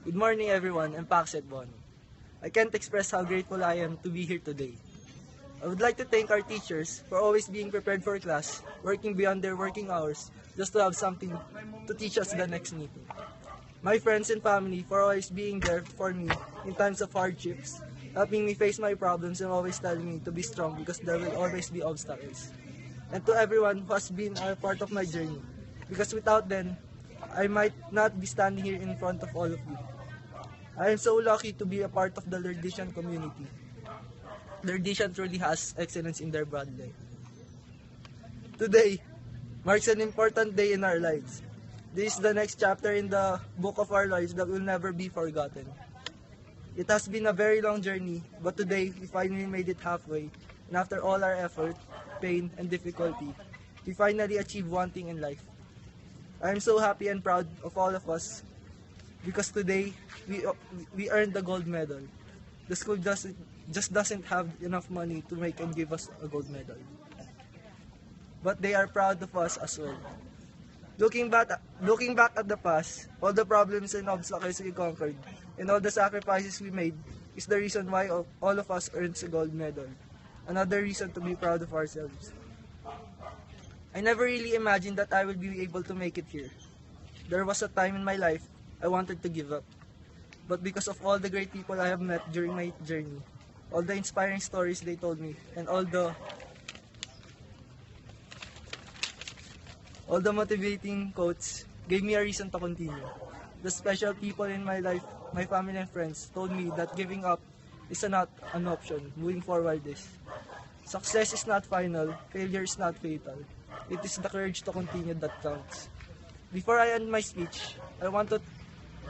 Good morning everyone, I'm Paxet Bono. I can't express how grateful I am to be here today. I would like to thank our teachers for always being prepared for class, working beyond their working hours, just to have something to teach us the next meeting. My friends and family for always being there for me in times of hardships, helping me face my problems and always telling me to be strong because there will always be obstacles. And to everyone who has been a part of my journey, because without them, I might not be standing here in front of all of you. I am so lucky to be a part of the Lerdician community. Lerdician truly has excellence in their bloodline. Today marks an important day in our lives. This is the next chapter in the book of our lives that will never be forgotten. It has been a very long journey, but today we finally made it halfway, and after all our effort, pain, and difficulty, we finally achieved one thing in life. I am so happy and proud of all of us because today we earned the gold medal. The school just doesn't have enough money to make and give us a gold medal. But they are proud of us as well. Looking back at the past, all the problems and obstacles we conquered, and all the sacrifices we made is the reason why all of us earns a gold medal. Another reason to be proud of ourselves. I never really imagined that I would be able to make it here. There was a time in my life I wanted to give up. But because of all the great people I have met during my journey, all the inspiring stories they told me, and all the motivating quotes gave me a reason to continue. The special people in my life, my family and friends, told me that giving up is not an option. Moving forward is. Success is not final, failure is not fatal. It is the courage to continue that counts. Before I end my speech, I wanted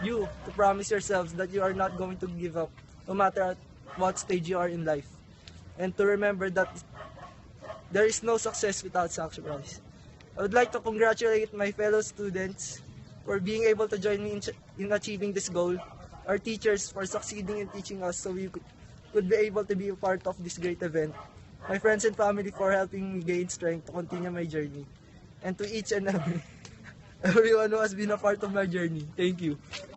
you to promise yourselves that you are not going to give up, no matter at what stage you are in life. And to remember that there is no success without sacrifice. I would like to congratulate my fellow students for being able to join me in achieving this goal, our teachers for succeeding in teaching us so we could be able to be a part of this great event, my friends and family for helping me gain strength to continue my journey, and to each and everyone who has been a part of my journey. Thank you.